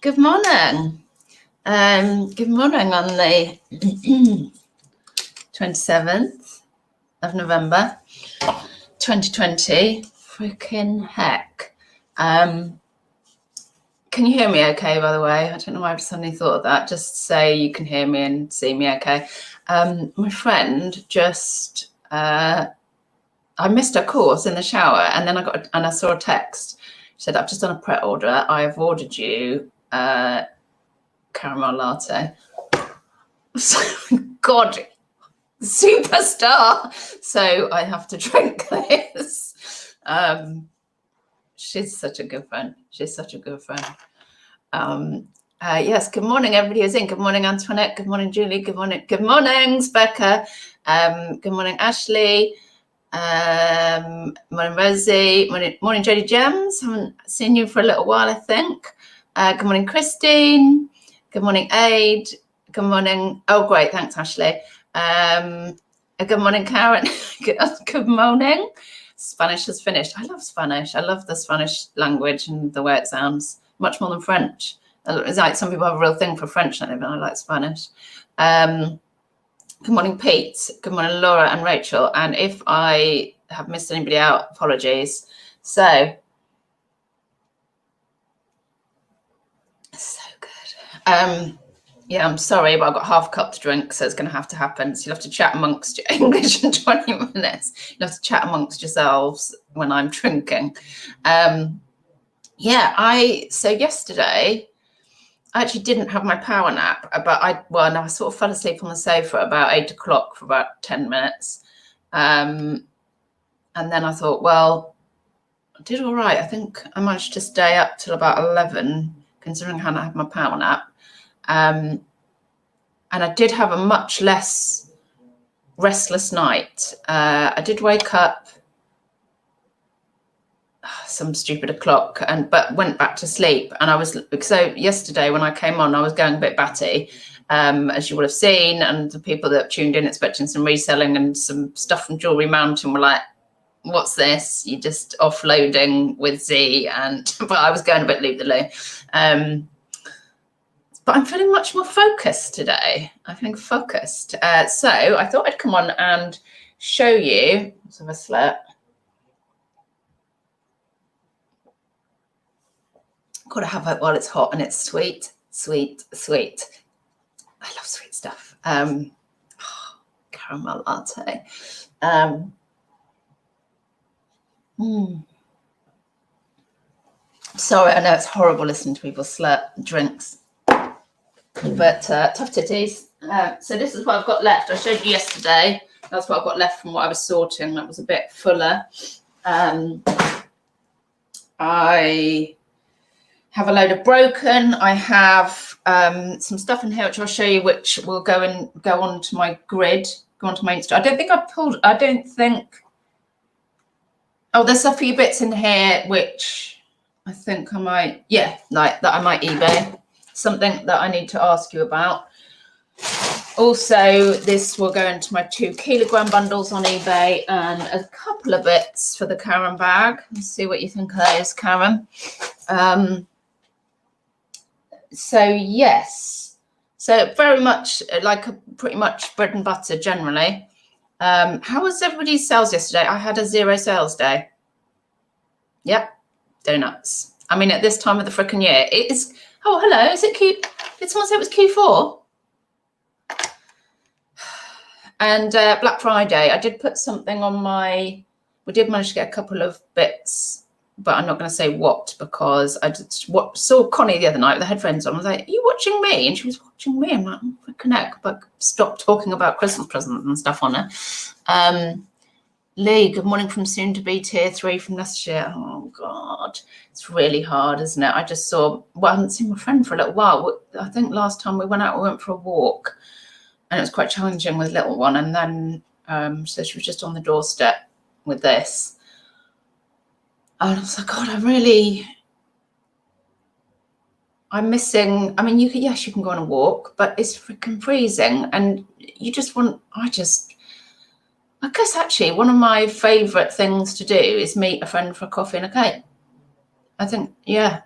Good morning. Good morning on the 27th of November, 2020. Freaking heck. Can you hear me okay, by the way? I don't know why I suddenly thought of that. Just say you can hear me and see me okay. My friend just, I missed her course in the shower, and then I saw a text. She said, I've just done a prep order. I've ordered you caramel latte. God, superstar. So I have to drink this. She's such a good friend. She's such a good friend. Yes, good morning, everybody who's in. Good morning, Antoinette. Good morning, Julie. Good morning, Becca. Good morning, Ashley. Morning, Rosie. Morning, Jodie Gems. Haven't seen you for a little while, I think. Good morning, Christine. Good morning, Aid. Good morning. Oh, great. Thanks, Ashley. Good morning, Karen. Good morning. Spanish has finished. I love Spanish. I love the Spanish language and the way it sounds, much more than French. It's like some people have a real thing for French, and I like Spanish. Good morning, Pete. Good morning, Laura and Rachel. And if I have missed anybody out, apologies. So good. Yeah, I'm sorry, but I've got half a cup to drink, so it's going to have to happen. So you'll have to chat amongst your English in 20 minutes. You'll have to chat amongst yourselves when I'm drinking. So yesterday, I actually didn't have my power nap, but I sort of fell asleep on the sofa about 8 o'clock for about 10 minutes. And then I thought, well, I did all right. I think I managed to stay up till about 11, considering how I had my power nap. And I did have a much less restless night. I did wake up some stupid o'clock, but went back to sleep. And so yesterday when I came on, I was going a bit batty, as you will have seen. And the people that tuned in expecting some reselling and some stuff from Jewellery Mountain were like, what's this? You're just offloading with Z. But I was going a bit loop-the-loo. But I'm feeling much more focused today. I'm feeling focused. So I thought I'd come on and show you. Let's have a slurp. Got to have it while it's hot and it's sweet, sweet, sweet. I love sweet stuff. Caramel latte. Sorry, I know it's horrible listening to people slurp drinks. But tough titties. So this is what I've got left. I showed you yesterday. That's what I've got left from what I was sorting. That was a bit fuller. I have a load of broken. I have some stuff in here which I'll show you, which will go onto my grid, go onto my Insta. I don't think. Oh, there's a few bits in here which I think I might, that I might eBay. Something that I need to ask you about. Also, this will go into my 2 kilogram bundles on eBay, and a couple of bits for the Karen bag. Let's see what you think of those, Karen. So yes, so very much like pretty much bread and butter generally. How was everybody's sales yesterday? I had a 0 sales day. Yep, donuts. I mean, at this time of the frickin' year, it is. Oh, hello. Is it Q? Did someone say it was Q4? And Black Friday, I did put something on we did manage to get a couple of bits, but I'm not going to say what, because I just saw Connie the other night with the headphones on. I was like, are you watching me? And she was watching me. I'm like, freaking heck, but stop talking about Christmas presents and stuff on her. Lee, good morning from soon to be tier 3 from Leicestershire. Oh God, it's really hard, isn't it? I haven't seen my friend for a little while. I think last time we went for a walk, and it was quite challenging with little one. And then, so she was just on the doorstep with this. And I was like, God, I'm missing. I mean, you can go on a walk, but it's freaking freezing. And I guess actually one of my favourite things to do is meet a friend for a coffee and a cake. I think, yeah.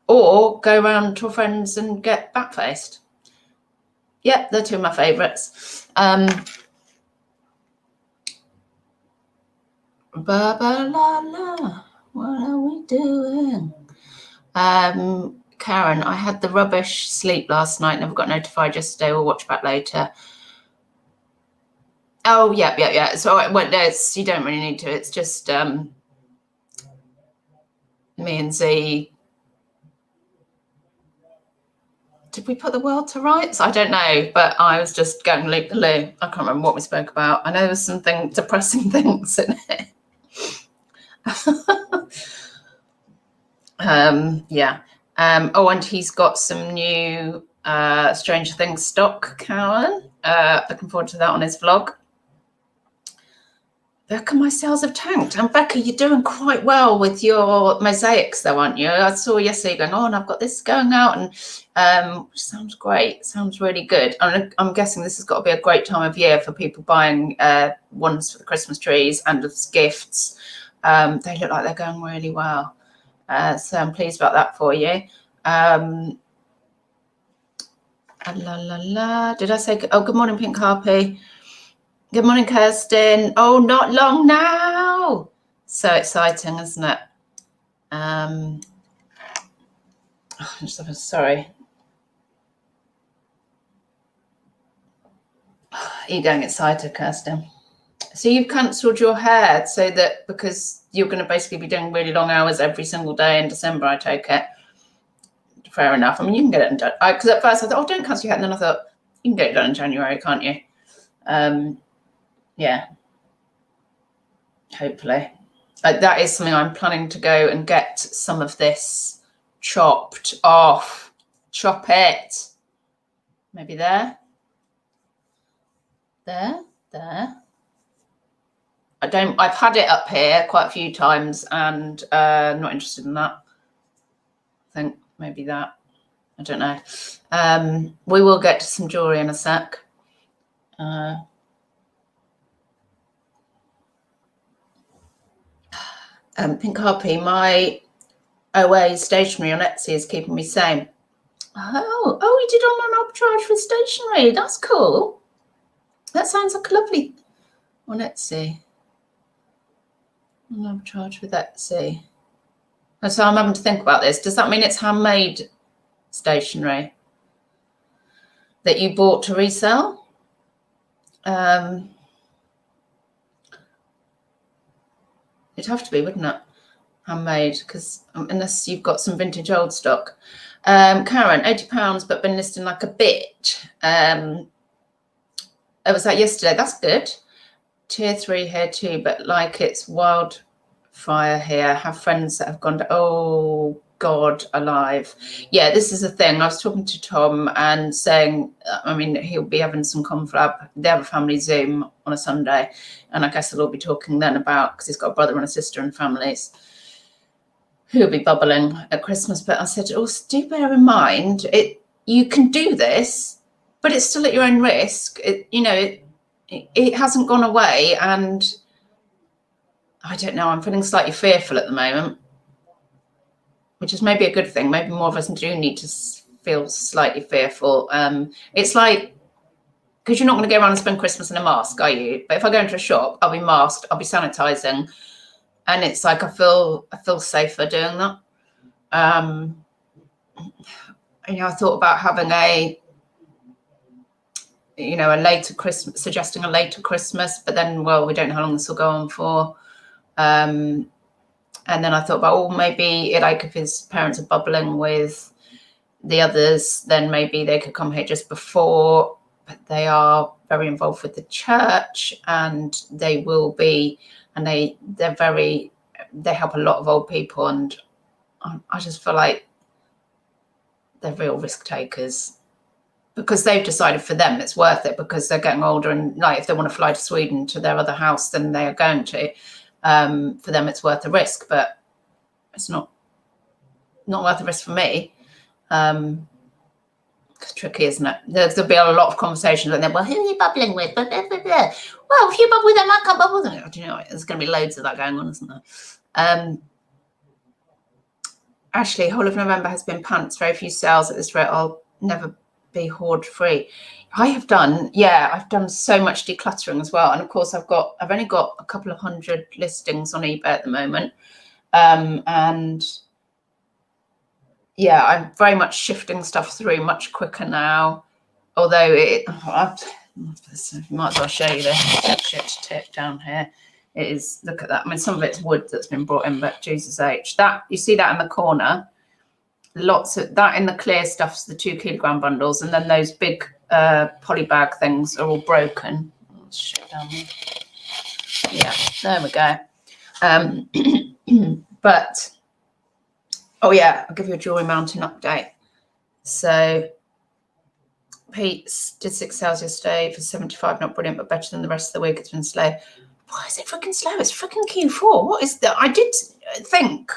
or go around to friends and get backfaced. Yep, they're two of my favourites. Ba ba la la, what are we doing? Karen, I had the rubbish sleep last night, never got notified yesterday. We'll watch back later. Oh, yeah. So well, you don't really need to. It's just me and Z. Did we put the world to rights? I don't know, but I was just going loop the loo. I can't remember what we spoke about. I know there was something depressing things in it. Yeah. Oh, and he's got some new Stranger Things stock, Karen. Looking forward to that on his vlog. Becca, my sales have tanked. And Becca, you're doing quite well with your mosaics though, aren't you? I saw yesterday going, oh, and I've got this going out, and sounds great. Sounds really good. I'm guessing this has got to be a great time of year for people buying ones for the Christmas trees and as gifts. They look like they're going really well. So I'm pleased about that for you. Did I say, oh, good morning, Pink Harpy. Good morning, Kirsten. Oh, not long now. So exciting, isn't it? Sorry. You're getting excited, Kirsten. So you've cancelled your hair so that because you're going to basically be doing really long hours every single day in December, I take it. Fair enough. I mean, you can get it done. Because at first I thought, oh, don't cancel your hair. And then I thought, you can get it done in January, can't you? Yeah. Hopefully. That is something I'm planning to go and get some of this chopped off. Chop it. Maybe there. There. I've had it up here quite a few times and not interested in that. I think maybe that. I don't know. We will get to some jewellery in a sec. Pink Harpy, my OA stationery on Etsy is keeping me sane. Oh, you did on an arbitrage with stationery. That's cool. That sounds like a lovely on Etsy. An arbitrage with Etsy. And so I'm having to think about this. Does that mean it's handmade stationery that you bought to resell? It'd have to be, wouldn't it? Handmade, because unless you've got some vintage old stock. Karen, £80, but been listing like a bitch. It was that yesterday. That's good. Tier 3 here too, but like it's wildfire here. Have friends that have gone to, oh God alive. Yeah, this is a thing. I was talking to Tom and saying, I mean, he'll be having some conflab. They have a family Zoom on a Sunday, and I guess they'll all be talking then about, because he's got a brother and a sister and families who'll be bubbling at Christmas. But I said, also do bear in mind, you can do this, but it's still at your own risk. It hasn't gone away, and I don't know, I'm feeling slightly fearful at the moment, which is maybe a good thing. Maybe more of us do need to feel slightly fearful. It's like, because you're not going to go around and spend Christmas in a mask, are you? But if I go into a shop, I'll be masked, I'll be sanitizing, and it's like I feel safer doing that. I thought about having a later Christmas, suggesting a later Christmas, but then, well, we don't know how long this will go on for. And then I thought about, maybe if his parents are bubbling with the others, then maybe they could come here just before. But they are very involved with the church, and they will be, and they help a lot of old people, and I just feel like they're real risk takers, because they've decided for them it's worth it, because they're getting older, and like if they want to fly to Sweden to their other house, then they are going to. For them it's worth the risk, but it's not worth the risk for me. It's tricky, isn't it? There'll be a lot of conversations, and then, well, who are you bubbling with? Well, if you bubble with them, I can't bubble with them. There's going to be loads of that going on, isn't there? Ashley, whole of November has been pants, very few sales at this rate. I'll never be hoard free. I have done, yeah, I've done so much decluttering as well. And of course I've only got a couple of 100 listings on eBay at the moment. And yeah, I'm very much shifting stuff through much quicker now. Although might as well show you this shit tip down here. It is, look at that. I mean, some of it's wood that's been brought in, but Jesus H. That, you see that in the corner? Lots of that in the clear stuff's the 2 kilogram bundles, and then those big poly bag things are all broken. Oh, shit down there. Yeah, there we go. But oh yeah, I'll give you a Jewellery Mountain update. So Pete did 6 sales yesterday for 75, not brilliant, but better than the rest of the week. It's been slow. Why is it freaking slow? It's freaking Q4. What is that? I did think,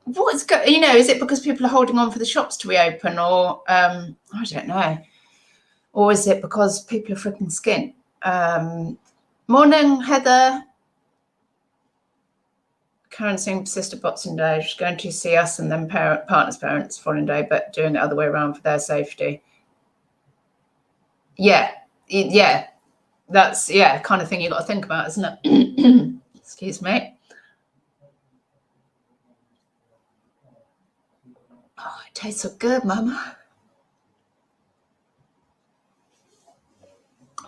what's going, you know, is it because people are holding on for the shops to reopen, or I don't know, or is it because people are freaking skint? Morning, Heather. Karen saying sister Boxing Day. She's going to see us and then partner's parents following day, but doing it the other way around for their safety. Yeah, yeah. That's, yeah, kind of thing you got to think about, isn't it? Excuse me. Oh, it tastes so good, Mama.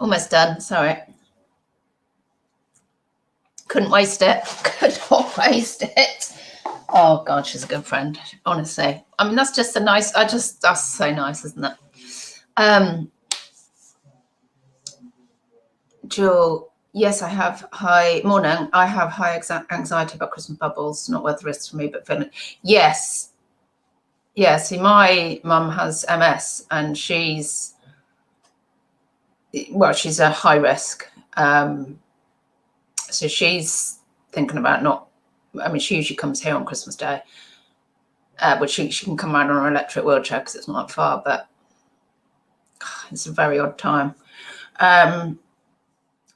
Almost done. Sorry. Couldn't waste it. Could not waste it. Oh, God, she's a good friend, honestly. I mean, that's just a nice, that's so nice, isn't it? Jewel, yes, I have high anxiety about Christmas bubbles. Not worth the risk for me, but feeling, yes. Yeah, see, my mum has MS and she's a high risk. So she's thinking about she usually comes here on Christmas Day, but she can come around on her electric wheelchair because it's not that far, but it's a very odd time.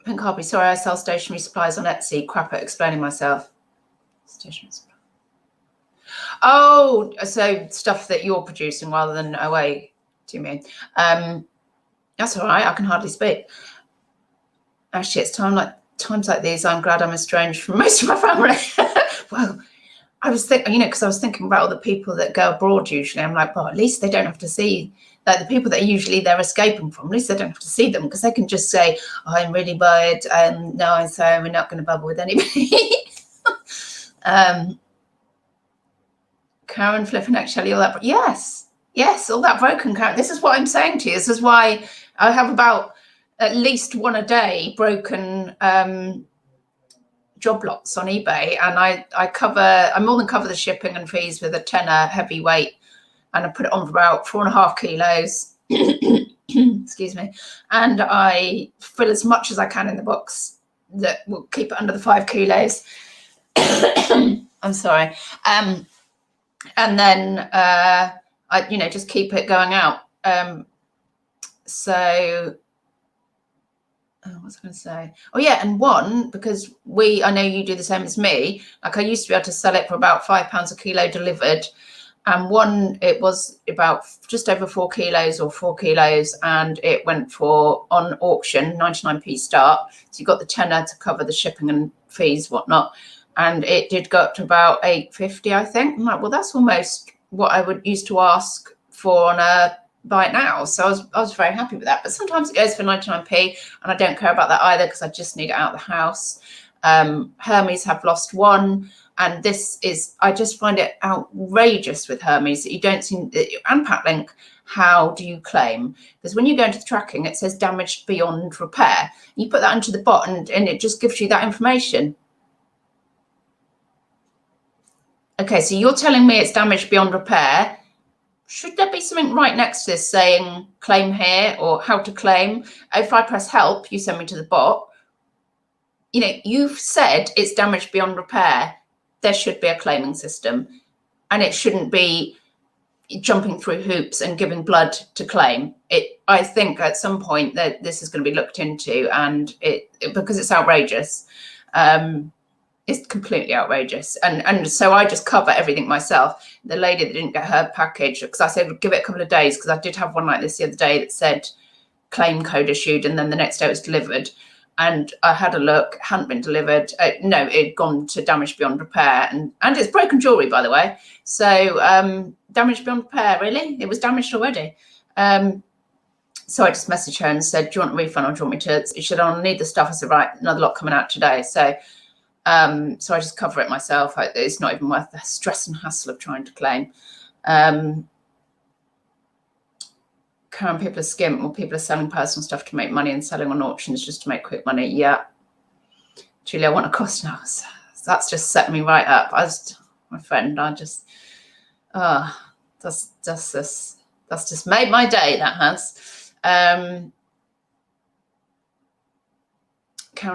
Pink Harpy, sorry, I sell stationery supplies on Etsy. Crap at explaining myself. Stationery supplies. Oh, so stuff that you're producing rather than OA, do you mean? That's all right, I can hardly speak. Actually, it's times like these, I'm glad I'm estranged from most of my family. Well, I was thinking, because I was thinking about all the people that go abroad usually. I'm like, well, at least they don't have to see, like the people that usually they're escaping from, at least they don't have to see them, because they can just say, oh, I'm really worried, and no, I'm sorry, we're not going to bubble with anybody. Karen flipping eggshell, all that. Yes, all that broken Karen. This is what I'm saying to you. This is why I have about at least one a day broken job lots on eBay, and I more than cover the shipping and fees with a tenner heavyweight, and I put it on for about 4.5 kilos. Excuse me, and I fill as much as I can in the box that will keep it under the 5 kilos. I'm sorry. And then I just keep it going out. So what was I going to say? Oh yeah, and because I know you do the same as me. Like I used to be able to sell it for about £5 a kilo delivered, and it was about just over 4 kilos or 4 kilos, and it went for, on auction, 99p start. So you got the tenner to cover the shipping and fees, whatnot, and it did go up to about 8.50, I think. I'm like, well, that's almost what I would used to ask for on a buy it now. So I was very happy with that. But sometimes it goes for 99p, and I don't care about that either because I just need it out of the house. Hermes have lost one, and I just find it outrageous with Hermes that you don't see, and Patlink, how do you claim? Because when you go into the tracking, it says damaged beyond repair. You put that into the bot and it just gives you that information. Okay, so you're telling me it's damaged beyond repair. Should there be something right next to this saying claim here or how to claim? If I press help, you send me to the bot. You've said it's damaged beyond repair. There should be a claiming system, and it shouldn't be jumping through hoops and giving blood to claim it. I think at some point that this is going to be looked into, and because it's outrageous. It's completely outrageous. And so I just cover everything myself. The lady that didn't get her package, because I said give it a couple of days, because I did have one like this the other day that said claim code issued, and then the next day it was delivered. And I had a look, hadn't been delivered. No, it had gone to damage beyond repair, and it's broken jewellery, by the way. So damage beyond repair, really? It was damaged already. So I just messaged her and said, do you want a refund, or do you want me to? She said, I need the stuff. I said, right, another lot coming out today. So I just cover it myself. It's not even worth the stress and hassle of trying to claim. Karen, people are skimp, or people are selling personal stuff to make money and selling on auctions just to make quick money. Yeah. Julie, I want a cost now. So that's just set me right up. My friend, that's just made my day, that has. Karen,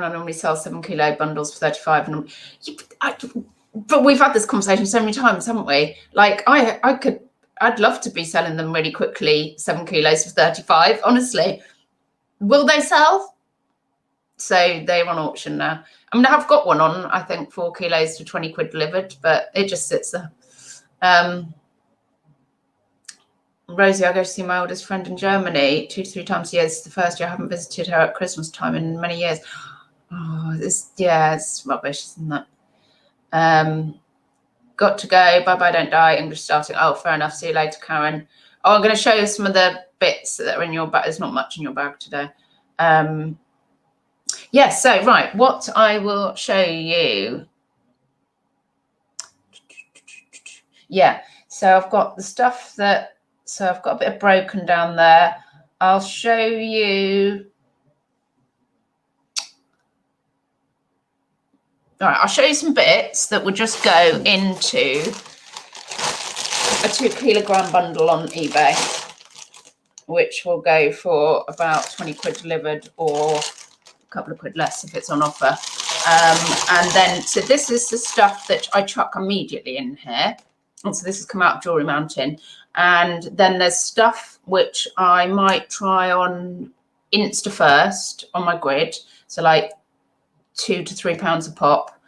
I normally sell 7 kilo bundles for 35. But we've had this conversation so many times, haven't we? Like I'd love to be selling them really quickly, 7 kilos for 35. Honestly, will they sell? So they're on auction now. I mean, I've got one on, I think 4 kilos for 20 quid delivered, but it just sits there. Rosie, I go to see my oldest friend in Germany 2 to 3 times a year. This is the first year I haven't visited her at Christmas time in many years. Oh, it's rubbish, isn't it? Got to go. Bye bye, don't die. English starting. Oh, fair enough. See you later, Karen. Oh, I'm going to show you some of the bits that are in your bag. There's not much in your bag today. Yes, so right, what I will show you. Yeah, so I've got the stuff that. So I've got a bit of broken down there. I'll show you. All right, I'll show you some bits that will just go into a 2 kilogram bundle on eBay, which will go for about 20 quid delivered, or a couple of quid less if it's on offer. And then, so this is the stuff that I chuck immediately in here. And so this has come out of Jewellery Mountain. And then there's stuff which I might try on Insta first on my grid. So like £2 to £3 a pop.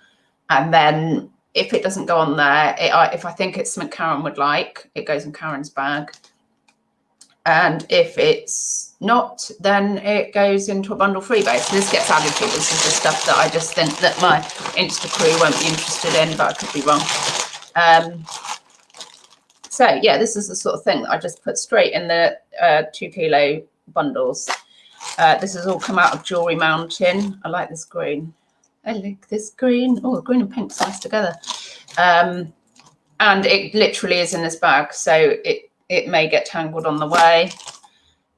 And then if it doesn't go on there, if I think it's something Karen would like, it goes in Karen's bag. And if it's not, then it goes into a bundle freebase. So this gets added to. This is the stuff that I just think that my Insta crew won't be interested in, but I could be wrong. So yeah, this is the sort of thing that I just put straight in the 2 kilo bundles. This has all come out of Jewellery Mountain. I like this green. I like this green. Oh, the green and pink's nice together. And it literally is in this bag, so it may get tangled on the way.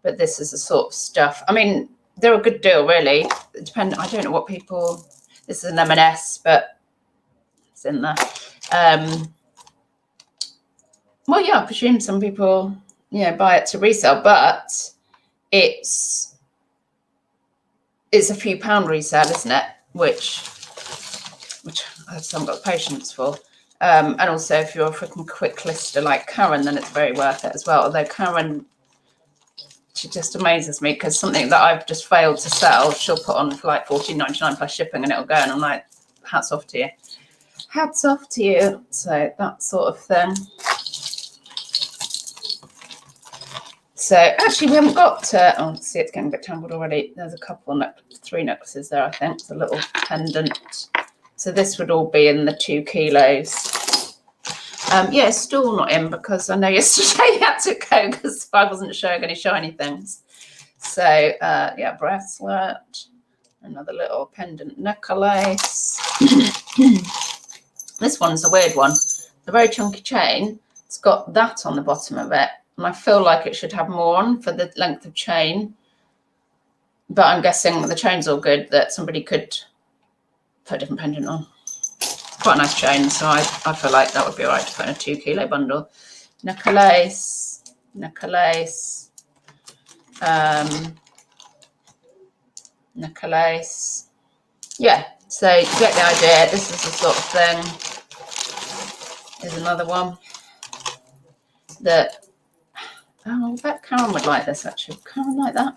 But this is the sort of stuff. I mean, they're a good deal, really. I don't know what people. This is an M&S, but it's in there. Well, yeah, I presume some people, buy it to resell, but it's a few pound resale, isn't it? Which I just haven't got the patience for. And also, if you're a freaking quick lister like Karen, then it's very worth it as well. Although Karen, she just amazes me, because something that I've just failed to sell, she'll put on for like $14.99 plus shipping, and it'll go. And I'm like, hats off to you. Hats off to you. So that sort of thing. So actually, we haven't got see, it's getting a bit tangled already. There's a couple, 3 necklaces there, I think. It's a little pendant. So this would all be in the 2 kilos. Yeah, it's still not in, because I know yesterday you had to go because I wasn't showing any shiny things. So yeah, bracelet, another little pendant necklace. This one's a weird one. The very chunky chain. It's got that on the bottom of it. And I feel like it should have more on for the length of chain. But I'm guessing the chain's all good, that somebody could put a different pendant on. Quite a nice chain, so I feel like that would be all right to put in a 2 kilo bundle. Necklace. Necklace. Yeah, so you get the idea. This is the sort of thing. Here's another one that, I bet Karen would like this, actually. Karen like that?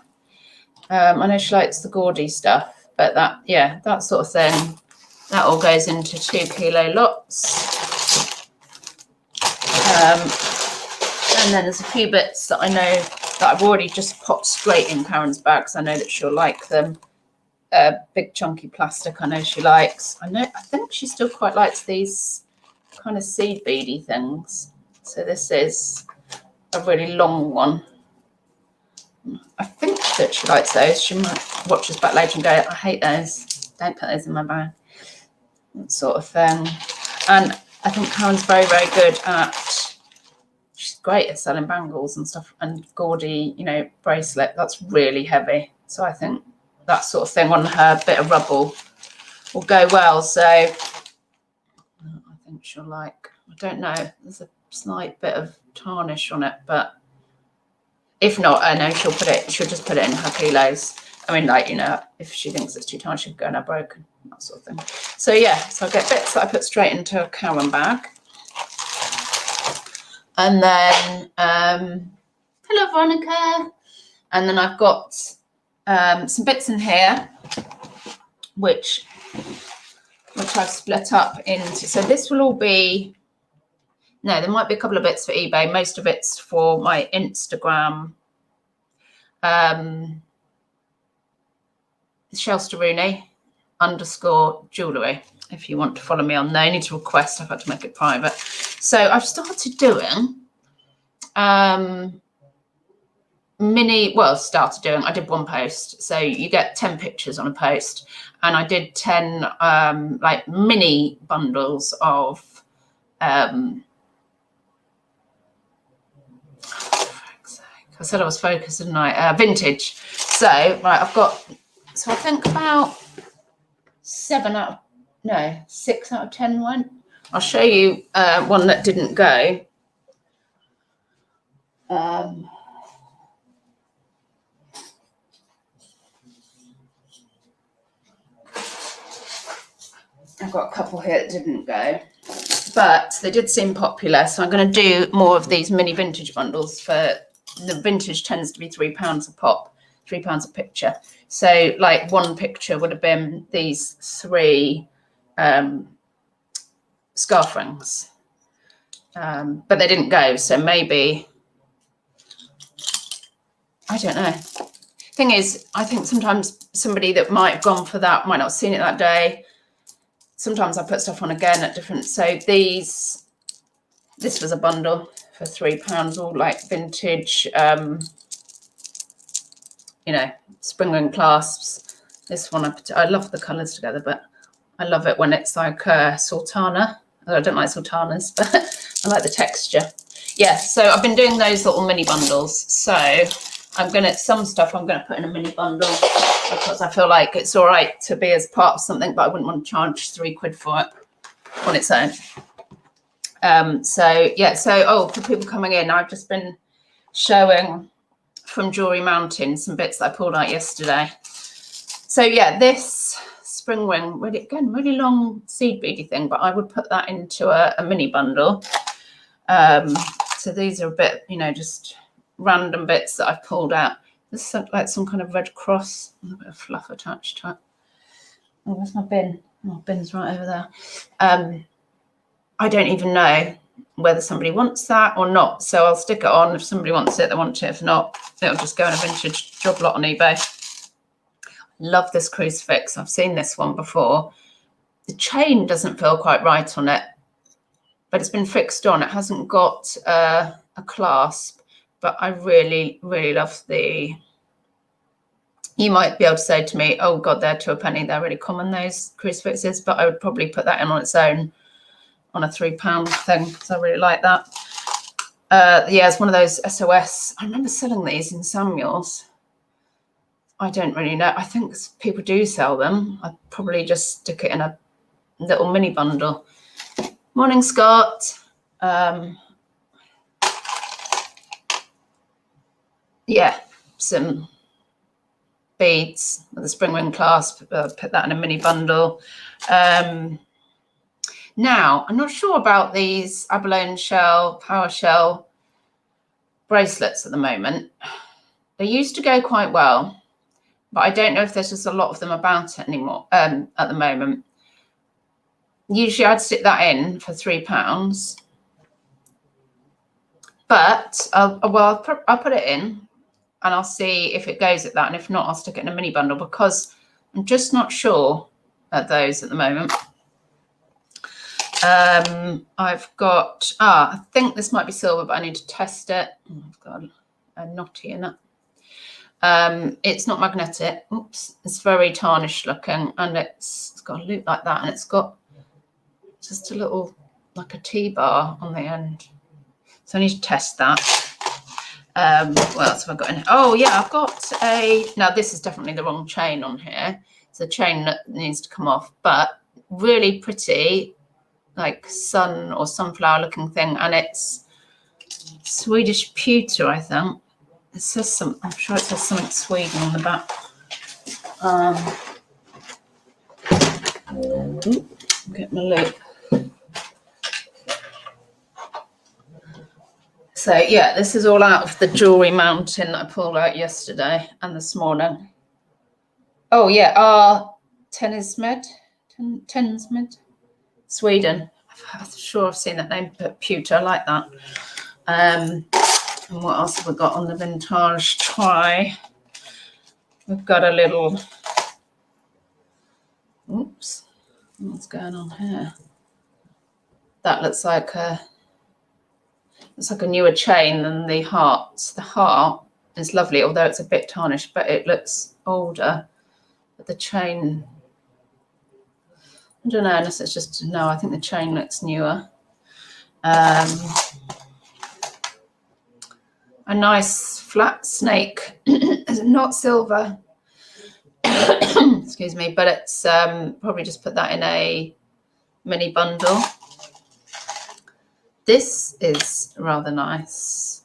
I know she likes the gaudy stuff, but that sort of thing. That all goes into 2 kilo lots. And then there's a few bits that I know that I've already just popped straight in Karen's bags. I know that she'll like them. Big chunky plastic, I know she likes. I think she still quite likes these kind of seed beady things. So this is a really long one. I think that she likes those. She might watch us back later and go, I hate those. Don't put those in my bag. That sort of thing. And I think Karen's very, very good at, she's great at selling bangles and stuff, and gaudy, you know, bracelet. That's really heavy. So I think that sort of thing on her bit of rubble will go well. So I think she'll like, I don't know, there's a slight bit of tarnish on it, but if not, I know she'll just put it in her kilos. I mean, like, you know, if she thinks it's too tarnished, she'll go in her broken, that sort of thing. So yeah, so I get bits that I put straight into a Karen bag. And then, hello, Veronica. And then I've got some bits in here, which I've split up into. So this will all be, no, there might be a couple of bits for eBay. Most of it's for my Instagram. Shelsterrooney_jewellery. If you want to follow me on there, you need to request. I've had to make it private. So I've started doing I did one post. So you get 10 pictures on a post, and I did 10 like mini bundles of I said I was focused, didn't I? Vintage. So right, I've got, so I think about 6 out of 10 went. I'll show you one that didn't go. I've got a couple here that didn't go, but they did seem popular. So I'm going to do more of these mini vintage bundles. For the vintage tends to be £3 a pop, £3 a picture. So like one picture would have been these 3 scarf rings, but they didn't go. So maybe, I don't know. Thing is, I think sometimes somebody that might have gone for that might not have seen it that day. Sometimes I put stuff on again at different. So this was a bundle for £3, all like vintage, you know, spring ring clasps. This one, I love the colours together, but I love it when it's like sultana. I don't like sultanas, but I like the texture. Yeah, so I've been doing those little mini bundles. So some stuff I'm going to put in a mini bundle, because I feel like it's all right to be as part of something, but I wouldn't want to charge £3 for it on its own. So yeah, for people coming in, I've just been showing from Jewellery Mountain some bits that I pulled out yesterday. So yeah, this spring ring, really long seed beady thing, but I would put that into a mini bundle. So these are a bit, you know, just random bits that I've pulled out. There's like some kind of red cross, a bit of fluff attached to it. Oh, where's my bin? Oh, bin's right over there. I don't even know whether somebody wants that or not. So I'll stick it on. If somebody wants it, they want it. If not, it'll just go in a vintage job lot on eBay. Love this crucifix. I've seen this one before. The chain doesn't feel quite right on it, but it's been fixed on. It hasn't got a clasp, but I really, really love the... You might be able to say to me, oh God, they're to a penny. They're really common, those crucifixes, but I would probably put that in on its own on a £3 thing, because I really like that. Yeah, it's one of those SOS. I remember selling these in Samuel's. I don't really know. I think people do sell them. I'd probably just stick it in a little mini bundle. Morning, Scott. Yeah, some beads with a spring ring clasp. Put that in a mini bundle. Now, I'm not sure about these abalone shell, power shell bracelets at the moment. They used to go quite well, but I don't know if there's just a lot of them about it anymore at the moment. Usually I'd stick that in for £3, but I'll put it in and I'll see if it goes at that, and if not, I'll stick it in a mini bundle because I'm just not sure at those at the moment. I've got, I think this might be silver, but I need to test it. Oh, I've got a knotty in it. It's not magnetic. Oops, it's very tarnished looking, and it's got a loop like that, and it's got just a little, like a T-bar on the end. So I need to test that. What else have I got in here? Oh yeah, I've got now this is definitely the wrong chain on here. It's a chain that needs to come off, but really pretty, like sun or sunflower looking thing, and it's Swedish pewter, I think. It says some, I'm sure it says something Sweden on the back. Get my loop. So yeah, this is all out of the Jewellery Mountain that I pulled out yesterday and this morning. Oh yeah, Tennismed, Sweden. I'm sure I've seen that name, but pewter, I like that. And what else have we got on the vintage try? We've got a little, oops, what's going on here? That looks like a newer chain than the hearts. The heart is lovely, although it's a bit tarnished, but it looks older. But the chain, I don't know, unless it's just, no, I think the chain looks newer. A nice flat snake, not silver, excuse me, but it's probably just put that in a mini bundle. This is rather nice.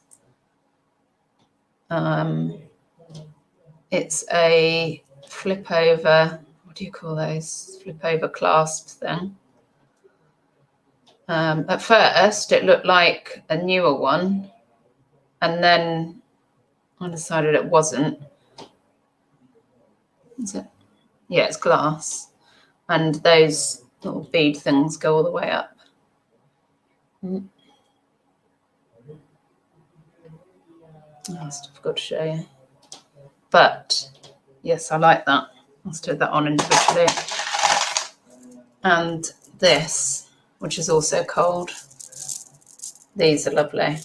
It's a flip over, what do you call those? Flip over clasp thing. At first it looked like a newer one, and then I decided it wasn't. Is it? Yeah, it's glass. And those little bead things go all the way up. Oh, I forgot to show you. But yes, I like that. I'll stick that on individually. And this, which is also cold. These are lovely.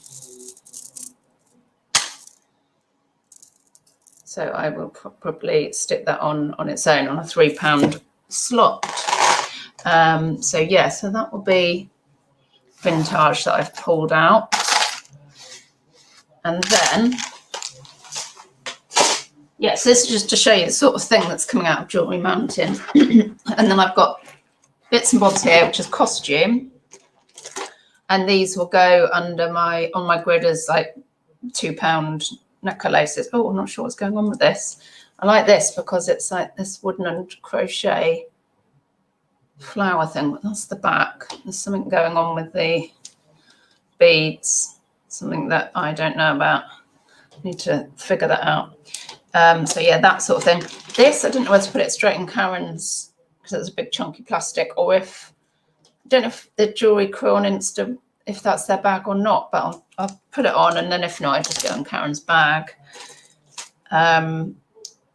So I will probably stick that on its own on a £3 slot. So yeah, so that will be vintage that I've pulled out. And then, yes, this is just to show you the sort of thing that's coming out of Jewellery Mountain. And then I've got bits and bobs here, which is costume. And these will go under on my grid as like £2 necklaces. Oh, I'm not sure what's going on with this. I like this because it's like this wooden and crochet flower thing, but that's the back. There's something going on with the beads, something that I don't know about. I need to figure that out. So yeah, that sort of thing. This, I didn't know whether to put it straight in Karen's because it's a big chunky plastic, or if, I don't know if the Jewellery Crew on Insta, if that's their bag or not, but I'll put it on, and then if not, I just go in Karen's bag.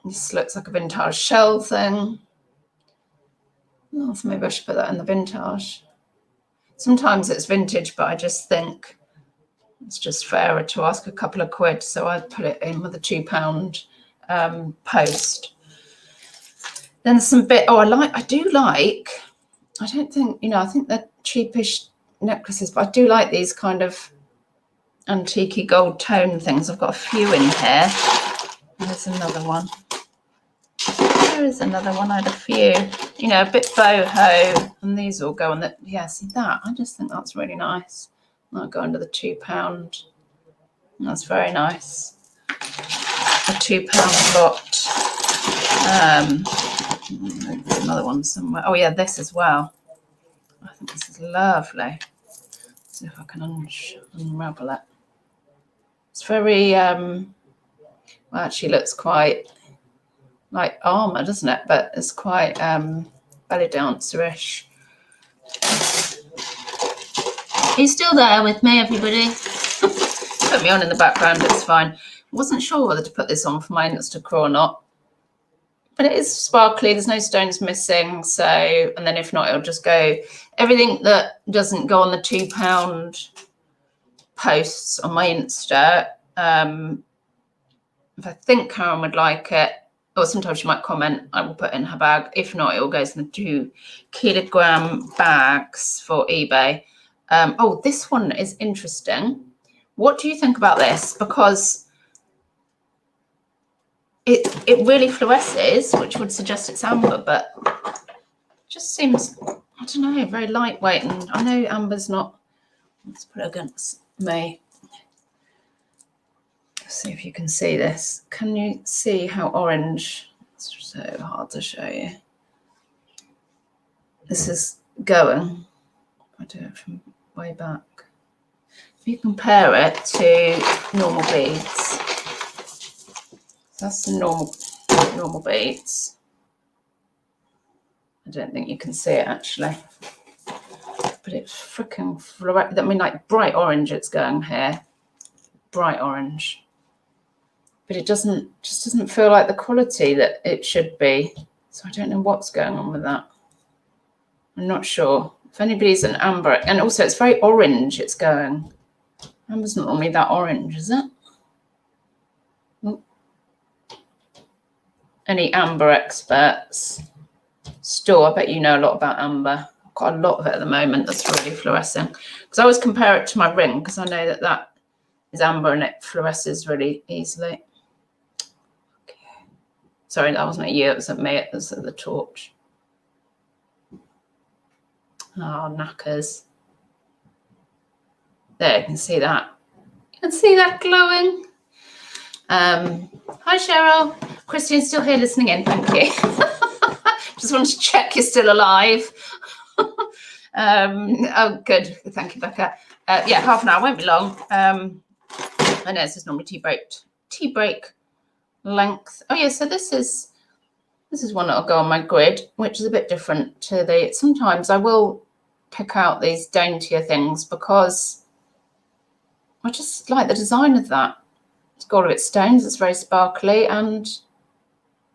This looks like a vintage shell thing. Oh, so maybe I should put that in the vintage. Sometimes it's vintage, but I just think it's just fairer to ask a couple of quid, so I put it in with a £2 post. Then some bit, I don't think, I think they're cheapish necklaces, but I do like these kind of antique gold tone things. I've got a few in here. There's another one. There is another one. I had a few, a bit boho, and these all go on the, yeah, see that? I just think that's really nice. That'll go under the £2. That's very nice. A £2 lot. There's another one somewhere. Oh yeah, this as well. I think this is lovely. Let's see if I can unravel it. It's very, well, actually looks quite like armour, doesn't it? But it's quite belly dancer-ish. Are you still there with me, everybody? Put me on in the background, it's fine. Wasn't sure whether to put this on for my Instagram or not. But it is sparkly, there's no stones missing. So, and then if not, it'll just go, everything that doesn't go on the £2 posts on my Insta, if I think Karen would like it, or sometimes she might comment, I will put in her bag. If not, it will go in the 2-kilogram bags for eBay. Oh, this one is interesting. What do you think about this? Because it really fluoresces, which would suggest it's amber, but it just seems, I don't know, very lightweight. And I know amber's not, let's put it against me. Let's see if you can see this. Can you see how orange? It's so hard to show you. This is going. I do it from way back. If you compare it to normal beads, that's the normal beads. I don't think you can see it actually, but it's freaking fluorescent. I mean, like bright orange. It's going here, bright orange, but it just doesn't feel like the quality that it should be. So I don't know what's going on with that. I'm not sure. If anybody's an amber, and also it's very orange. It's going. Amber's not normally that orange, is it? Oh. Any amber experts? Still, I bet you know a lot about amber. I've got a lot of it at the moment that's really fluorescing. Because I always compare it to my ring, because I know that is amber and it fluoresces really easily. Okay. Sorry, that wasn't at you, it was at me, it was at the torch. Oh, knackers. There, you can see that. You can see that glowing. Hi, Cheryl. Christine's still here listening in, thank you. Just wanted to check you're still alive. Oh, good. Thank you, Becca. Yeah, half an hour, won't be long. I know this is normally tea break length. Oh, yeah, so this is one that'll go on my grid, which is a bit different to the, sometimes I will pick out these daintier things because I just like the design of that. It's got all of its stones, it's very sparkly, and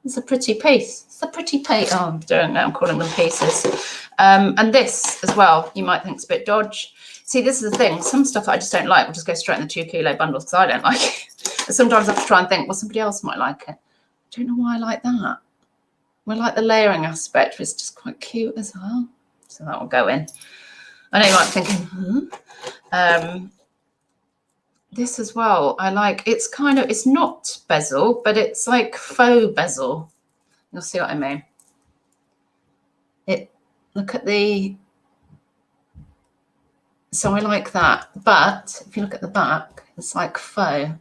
it's a pretty piece. It's a pretty piece. Oh, I'm doing that, I'm calling them pieces. And this as well, you might think it's a bit dodge. See, this is the thing. Some stuff that I just don't like will just go straight in the 2 kilo bundles because I don't like it. But sometimes I have to try and think, well, somebody else might like it. I don't know why I like that. I like the layering aspect, which is just quite cute as well. So that will go in. I know you might be thinking, this as well, I like, it's kind of, it's not bezel, but it's like faux bezel. You'll see what I mean. Look at the, so I like that. But if you look at the back, it's like faux.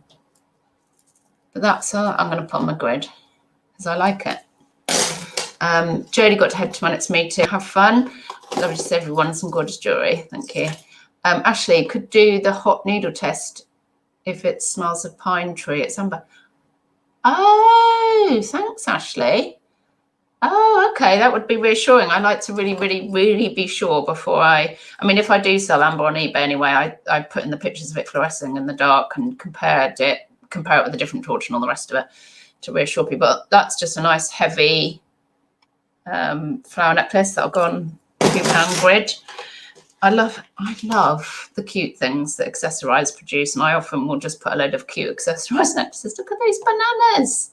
But that's I'm going to put on my grid because I like it. Jodie got to head to my next meeting. Have fun. Lovely to see everyone. Some gorgeous jewellery. Thank you. Ashley, could do the hot needle test if it smells of pine tree. It's amber. Oh, thanks, Ashley. Oh, okay. That would be reassuring. I like to really, really, really be sure before I mean, if I do sell amber on eBay anyway, I put in the pictures of it fluorescing in the dark and compare it with a different torch and all the rest of it to reassure people. But that's just a nice heavy flower necklace that'll go on £2 grid. I love the cute things that accessorize produce, and I often will just put a load of cute accessorized necklaces. Look at these bananas.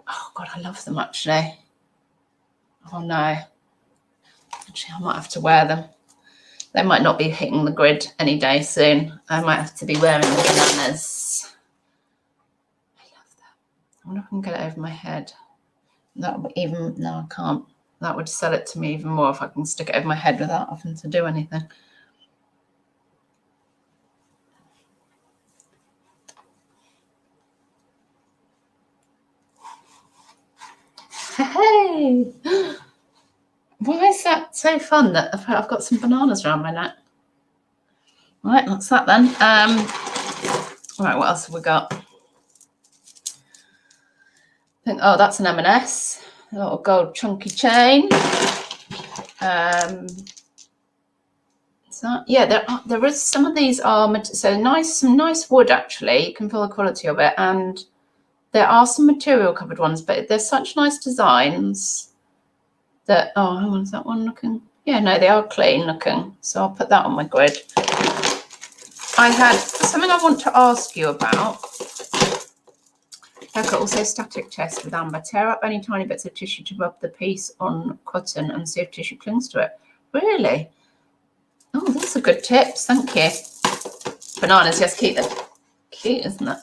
Oh God, I love them actually. Oh no. Actually, I might have to wear them. They might not be hitting the grid any day soon. I might have to be wearing the bananas. I love that. I wonder if I can get it over my head. That would even, no, I can't. That would sell it to me even more if I can stick it over my head without having to do anything. Hey! Why is that so fun that I've got some bananas around my neck? All right, that's that then. All right, what else have we got? Oh, that's an M&S. A little gold chunky chain. So yeah, there is some of these are so nice, some nice wood actually. You can feel the quality of it, and there are some material covered ones, but they're such nice designs that hang on, is that one looking? Yeah, no, they are clean looking. So I'll put that on my grid. I had something I want to ask you about. Becca, also static test with amber. Tear up any tiny bits of tissue to rub the piece on cotton and see if tissue clings to it. Really? Oh, that's a good tip. Thank you. Bananas, yes, keep them. Cute, isn't it?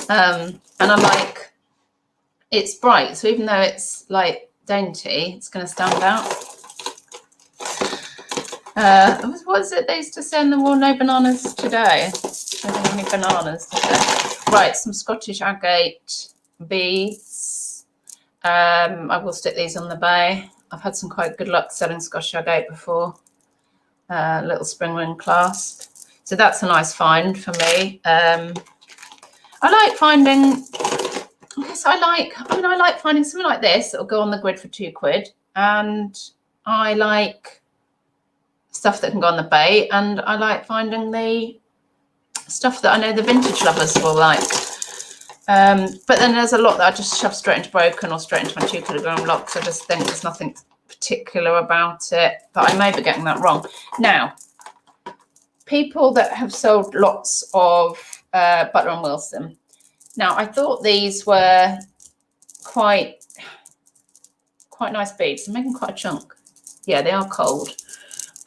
And I like, it's bright, so even though it's like dainty, it's going to stand out. What is it they used to say in the war? No bananas today. I don't have any bananas today. Right, some Scottish agate beads. I will stick these on the bay. I've had some quite good luck selling Scottish agate before. Little spring ring clasp. So that's a nice find for me. I like finding, I like finding something like this that'll go on the grid for £2. And I like stuff that can go on the bay, and I like finding the stuff that I know the vintage lovers will like. But then there's a lot that I just shove straight into broken or straight into my 2 kilogram locks. I just think there's nothing particular about it, but I may be getting that wrong. Now, people that have sold lots of Butter and Wilson. Now, I thought these were quite nice beads. I'm making quite a chunk. Yeah, they are cold.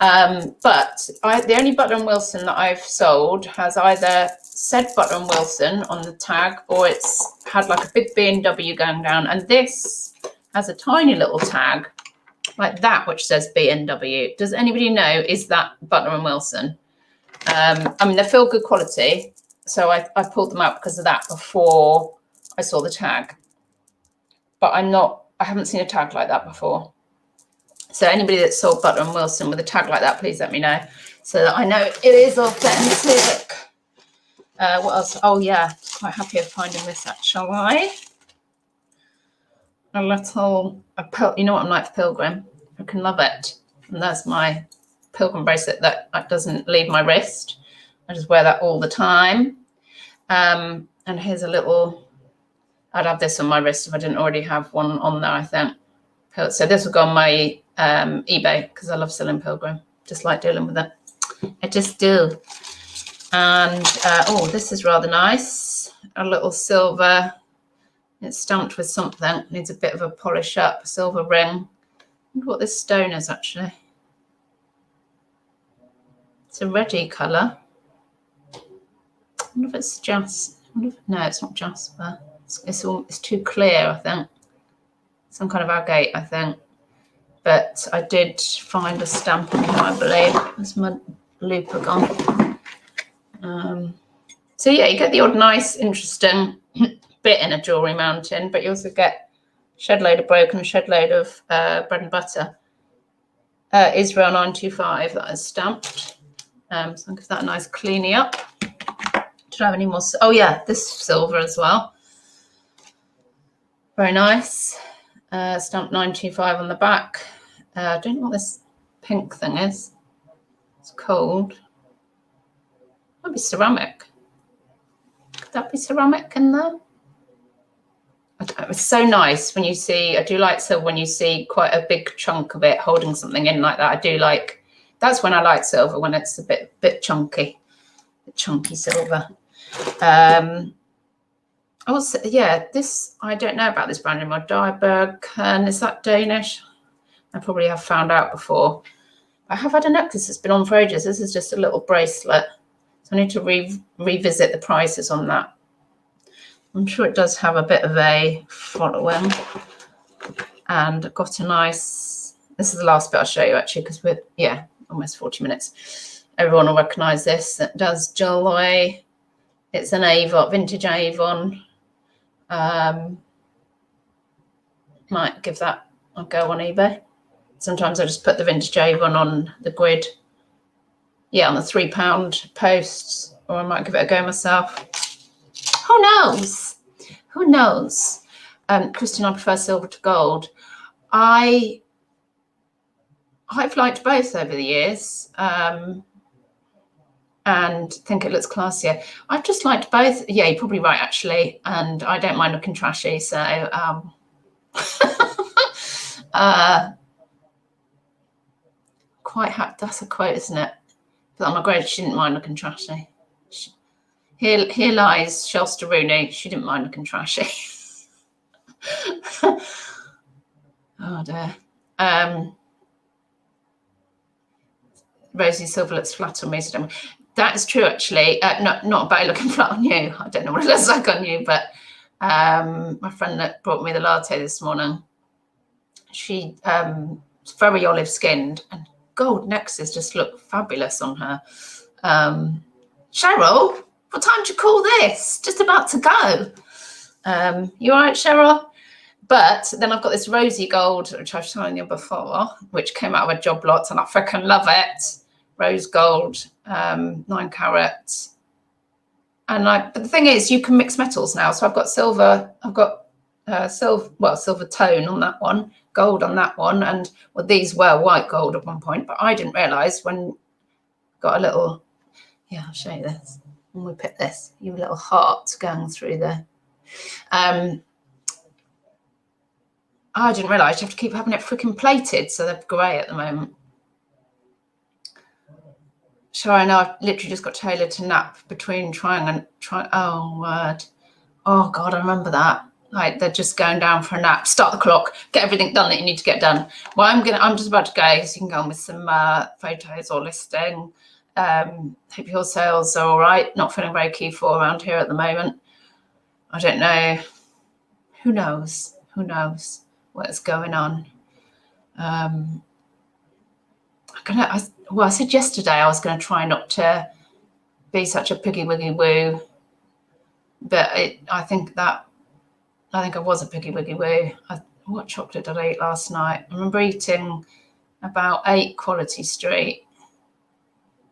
But the only Butter and Wilson that I've sold has either said Butter and Wilson on the tag, or it's had like a big B&W going down. And this has a tiny little tag like that, which says B&W. Does anybody know, is that Butter and Wilson? I mean, they feel good quality. So I pulled them out because of that before I saw the tag. But I haven't seen a tag like that before. So anybody that's sold Butter and Wilson with a tag like that, please let me know so that I know it is authentic. What else? Oh yeah, quite happy of finding this actually. You know what I'm like for pilgrim. I can love it. And that's my pilgrim bracelet that doesn't leave my wrist. I just wear that all the time. And here's a little, I'd have this on my wrist if I didn't already have one on there, I think. So this will go on my eBay because I love selling pilgrim. Just like dealing with it. I just do. And this is rather nice. A little silver. It's stamped with something. Needs a bit of a polish up. Silver ring. I wonder what this stone is actually. It's a reddy colour. I wonder if it's no, it's not jasper. It's too clear, I think. Some kind of agate, I think. But I did find a stamp on here, I believe. There's my looper gone. So yeah, you get the odd nice, interesting bit in a Jewellery Mountain, but you also get a shed load of broken, a shed load of bread and butter. Israel 925, that is stamped. So I'll give that a nice cleaning up. Did I have any more? Oh yeah, this silver as well. Very nice. Stamped 925 on the back. I don't know what this pink thing is. It's cold. Might be ceramic. Could that be ceramic in there? I don't know. It's so nice when you see, I do like silver when you see quite a big chunk of it holding something in like that. I do like, that's when I like silver, when it's a bit chunky. Chunky silver. Also, yeah, this, I don't know about this brand anymore. Dieberg, and is that Danish? I probably have found out before. I have had a necklace that's been on for ages. This is just a little bracelet. So I need to revisit the prices on that. I'm sure it does have a bit of a following. And I've got a nice, this is the last bit I'll show you actually, because we're, yeah, almost 40 minutes. Everyone will recognise this. That does jewellery. It's an Avon, vintage Avon. Might give that a go on eBay. Sometimes I just put the vintage Avon on the grid. Yeah, on the £3 posts, or I might give it a go myself. Who knows? Who knows? Christian, I prefer silver to gold. I I've liked both over the years, and think it looks classier. I've just liked both. Yeah, you're probably right, actually. And I don't mind looking trashy. So that's a quote, isn't it? But I'm great. She didn't mind looking trashy. Here lies Shelster Rooney. She didn't mind looking trashy. Oh dear. Rosie Silver looks flat on me. So that is true, actually. Not about looking flat on you. I don't know what it looks like on you, but my friend that brought me the latte this morning, she very olive skinned, and gold nexus just look fabulous on her. Cheryl, what time do you call this? Just about to go. You all right, Cheryl? But then I've got this rosy gold, which I've shown you before, which came out of a job lot, and I freaking love it. Rose gold, 9 carat. And but the thing is, you can mix metals now. So I've got silver, I've got silver tone on that one, gold on that one, and well, these were white gold at one point, but I didn't realise when got a little, yeah, I'll show you this. When we put this, you little heart going through there. I didn't realise you have to keep having it freaking plated, so they're grey at the moment. So I know I've literally just got Taylor to nap between trying. Oh word! Oh God, I remember that. Like they're just going down for a nap. Start the clock. Get everything done that you need to get done. Well, I'm just about to go, so you can go on with some photos or listing. Hope your sales are all right. Not feeling very key for around here at the moment. I don't know. Who knows? Who knows what's going on? I said yesterday I was going to try not to be such a piggy wiggy woo, but I think I was a piggy wiggy woo. What chocolate did I eat last night? I remember eating about 8 Quality Street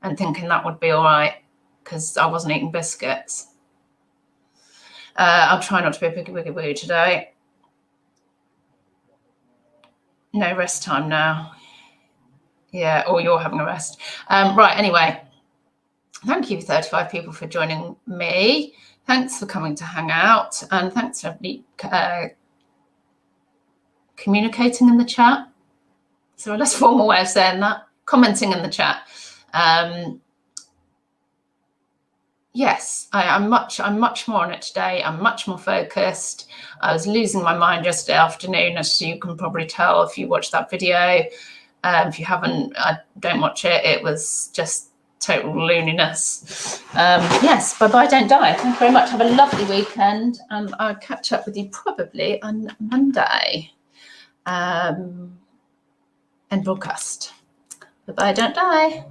and thinking that would be all right because I wasn't eating biscuits. I'll try not to be a piggy wiggy woo today. No rest time now. Yeah, or you're having a rest. Right, anyway, thank you 35 people for joining me. Thanks for coming to hang out, and thanks for communicating in the chat. So a less formal way of saying that. Commenting in the chat. Yes, I'm much more on it today. I'm much more focused. I was losing my mind yesterday afternoon, as you can probably tell if you watched that video. If you haven't, don't watch it. It was just total looniness. Yes, bye-bye, don't die. Thank you very much. Have a lovely weekend, and I'll catch up with you probably on Monday and broadcast. Bye-bye, don't die.